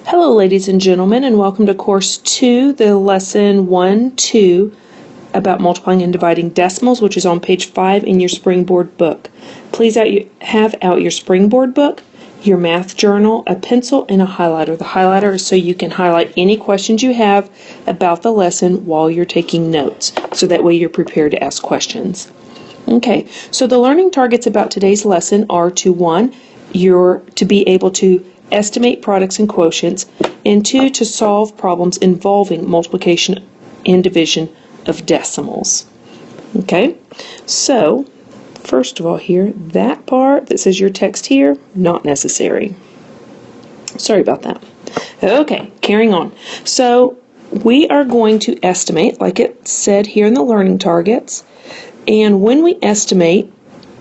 Hello ladies and gentlemen, and welcome to Course 2, the Lesson 1-2 about multiplying and dividing decimals, which is on page 5 in your Springboard book. Please have out your Springboard book, your math journal, a pencil, and a highlighter. The highlighter is so you can highlight any questions you have about the lesson while you're taking notes, so that way you're prepared to ask questions. Okay, so the learning targets about today's lesson are to 1, you're to be able to estimate products and quotients, and 2, to solve problems involving multiplication and division of decimals. Okay, so first of all here, that part that says your text here, not necessary. Sorry about that. Okay, carrying on. So we are going to estimate, like it said here in the learning targets, and when we estimate,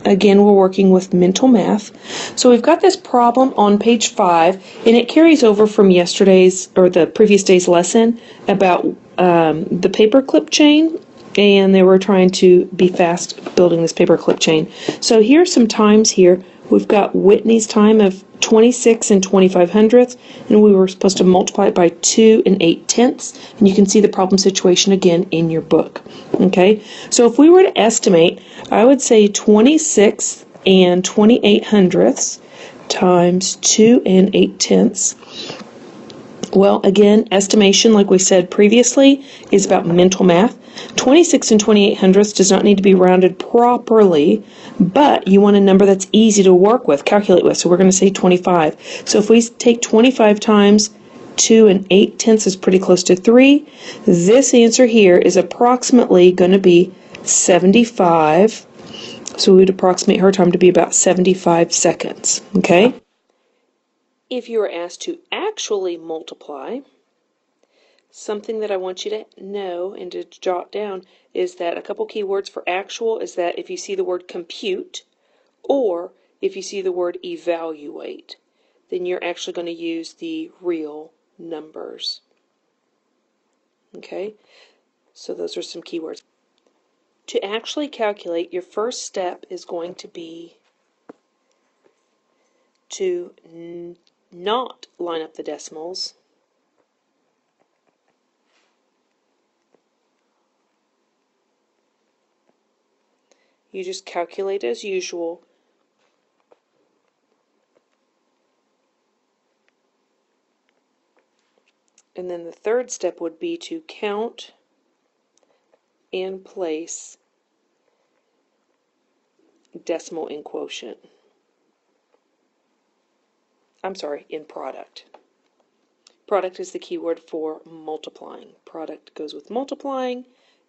again, we're working with mental math. So we've got this problem on page 5, and it carries over from yesterday's or the previous day's lesson about the paperclip chain, and they were trying to be fast building this paperclip chain. So here's some times here. We've got Whitney's time of 26 and 25 hundredths, and we were supposed to multiply it by 2 and 8 tenths, and you can see the problem situation again in your book. Okay, so if we were to estimate, I would say 26 and 28 hundredths times 2 and 8 tenths. Well, again, estimation, like we said previously, is about mental math. 26 and 28 hundredths does not need to be rounded properly, but you want a number that's easy to work with, calculate with, so we're going to say 25. So if we take 25 times 2 and 8 tenths is pretty close to 3. This answer here is approximately going to be 75. So we would approximate her time to be about 75 seconds. Okay? If you are asked to actually multiply, something that I want you to know and to jot down is that a couple keywords for actual is that if you see the word compute or if you see the word evaluate, then you're actually going to use the real numbers. Okay, so those are some keywords. To actually calculate, your first step is going to be to not line up the decimals. You just calculate as usual. And then the third step would be to count and place decimal in quotient. I'm sorry, in product. Product is the keyword for multiplying. Product goes with multiplying,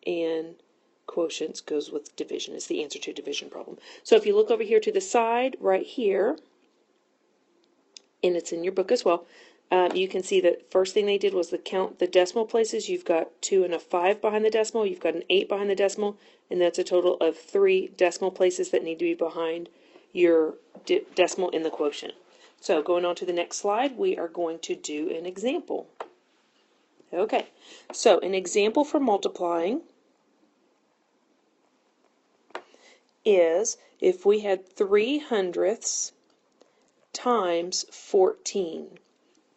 and quotients goes with division. Is the answer to a division problem. So if you look over here to the side, right here, and it's in your book as well, you can see that first thing they did was to count the decimal places. You've got 2 and a 5 behind the decimal. You've got an 8 behind the decimal, and that's a total of 3 decimal places that need to be behind your decimal in the quotient. So going on to the next slide, we are going to do an example. Okay, so an example for multiplying is if we had 3 hundredths times 14.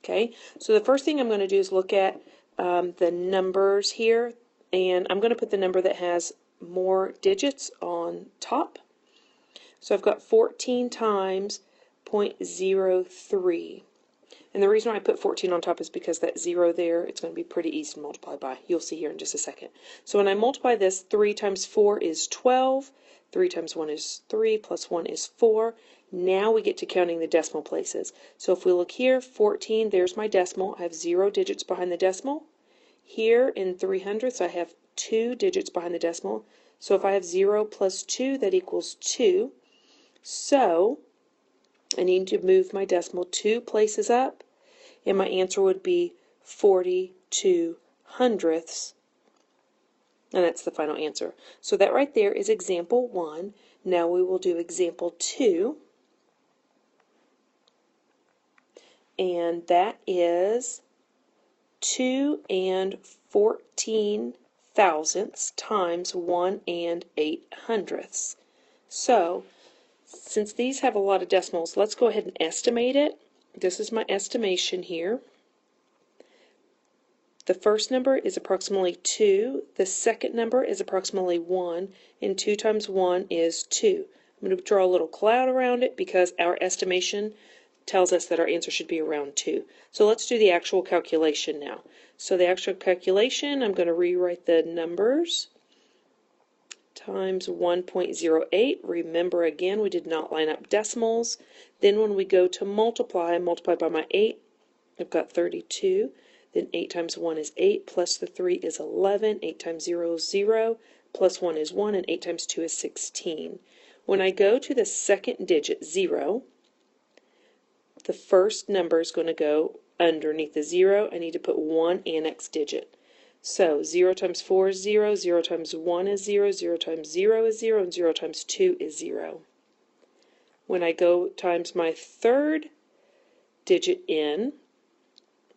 Okay, so the first thing I'm going to do is look at the numbers here, and I'm going to put the number that has more digits on top. So I've got 14 times 0.03. And the reason why I put 14 on top is because that 0 there, it's going to be pretty easy to multiply by. You'll see here in just a second. So when I multiply this, 3 times 4 is 12. 3 times 1 is 3, plus 1 is 4. Now we get to counting the decimal places. So if we look here, 14, there's my decimal. I have 0 digits behind the decimal. Here in 3 hundredths, I have 2 digits behind the decimal. So if I have 0 plus 2, that equals 2. So I need to move my decimal 2 places up, and my answer would be 42 hundredths. And that's the final answer. So that right there is example 1. Now we will do example 2. And that is 2 and 14 thousandths times 1 and 8 hundredths. So since these have a lot of decimals, let's go ahead and estimate it. This is my estimation here. The first number is approximately 2, the second number is approximately 1, and 2 times 1 is 2. I'm going to draw a little cloud around it because our estimation tells us that our answer should be around 2. So let's do the actual calculation now. So the actual calculation, I'm going to rewrite the numbers. Times 1.08. Remember again, we did not line up decimals. Then when we go to multiply, multiply by my 8, I've got 32. Then 8 times 1 is 8, plus the 3 is 11. 8 times 0 is 0, plus 1 is 1, and 8 times 2 is 16. When I go to the second digit, 0, the first number is going to go underneath the 0. I need to put one annex digit. So 0 times 4 is 0, 0 times 1 is 0, 0 times 0 is 0, and 0 times 2 is 0. When I go times my third digit in,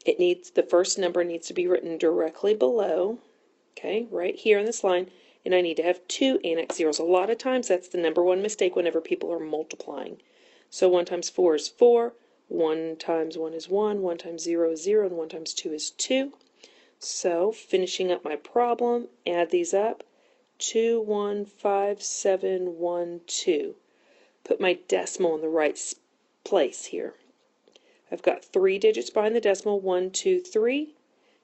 the first number needs to be written directly below, okay, right here in this line, and I need to have 2 annex zeros. A lot of times that's the number one mistake whenever people are multiplying. So 1 times 4 is 4, 1 times 1 is 1, 1 times 0 is 0, and 1 times 2 is 2. So, finishing up my problem, add these up, 2, 1, 5, 7, 1, 2. Put my decimal in the right place here. I've got 3 digits behind the decimal, 1, 2, 3.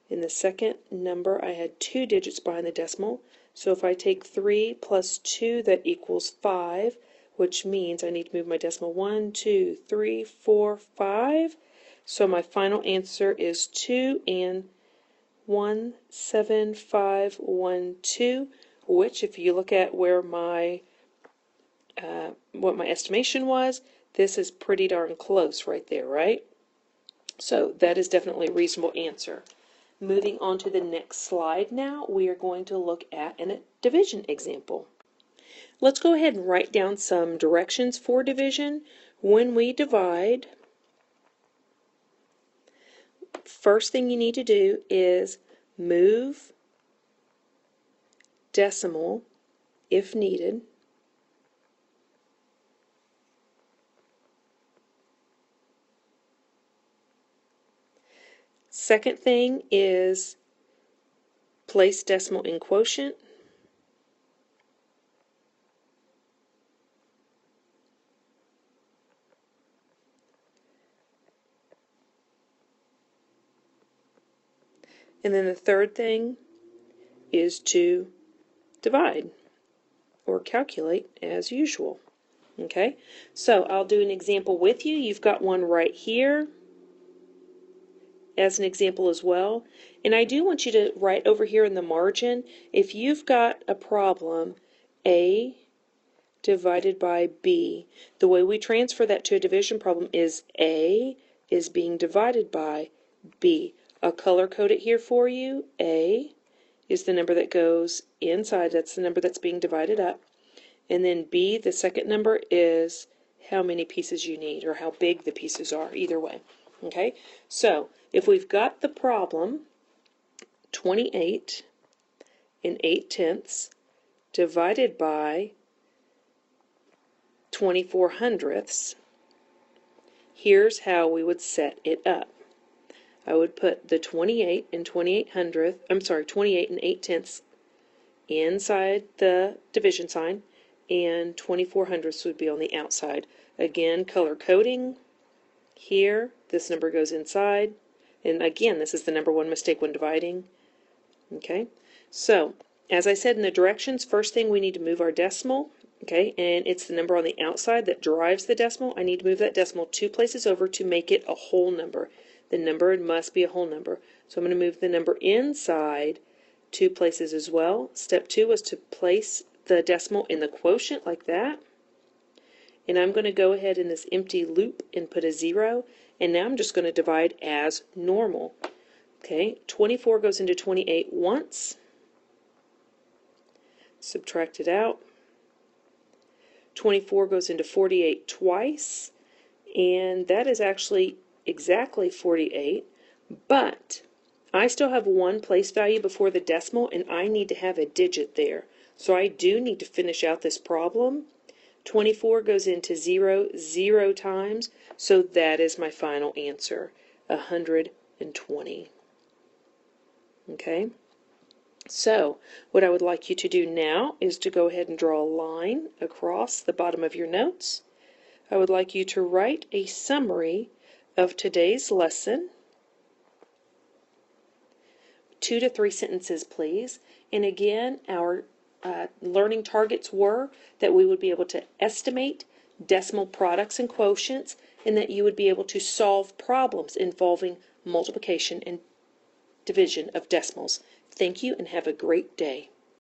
In the second number, I had 2 digits behind the decimal. So if I take 3 plus 2, that equals 5, which means I need to move my decimal 1, 2, 3, 4, 5. So my final answer is 2 and 17512, which if you look at where my what my estimation was, this is pretty darn close right there, right? So that is definitely a reasonable answer. Moving on to the next slide now, we are going to look at a division example. Let's go ahead and write down some directions for division. When we divide, first thing you need to do is move decimal if needed. Second thing is place decimal in quotient. And then the third thing is to divide or calculate as usual. Okay, so I'll do an example with you. You've got one right here as an example as well. And I do want you to write over here in the margin, if you've got a problem, A divided by B, the way we transfer that to a division problem is A is being divided by B. I'll color code it here for you. A is the number that goes inside, that's the number that's being divided up. And then B, the second number, is how many pieces you need, or how big the pieces are, either way. Okay, so if we've got the problem 28 8/10 divided by 24/100, here's how we would set it up. I would put the 28 and 8/10 inside the division sign, and 24/100 would be on the outside. Again, color coding. Here, this number goes inside, and again, this is the number one mistake when dividing. Okay, so as I said in the directions, first thing we need to move our decimal. Okay, and it's the number on the outside that drives the decimal. I need to move that decimal 2 places over to make it a whole number. The number must be a whole number. So I'm going to move the number inside 2 places as well. Step 2 was to place the decimal in the quotient like that. And I'm going to go ahead in this empty loop and put a 0. And now I'm just going to divide as normal. Okay, 24 goes into 28 once. Subtract it out. 24 goes into 48 twice. And that is actually exactly 48. But I still have one place value before the decimal, and I need to have a digit there. So I do need to finish out this problem. 24 goes into 0 0 times, so that is my final answer, 120. Okay? So, what I would like you to do now is to go ahead and draw a line across the bottom of your notes. I would like you to write a summary of today's lesson. 2 to 3 sentences, please. And again, our learning targets were that we would be able to estimate decimal products and quotients, and that you would be able to solve problems involving multiplication and division of decimals. Thank you and have a great day.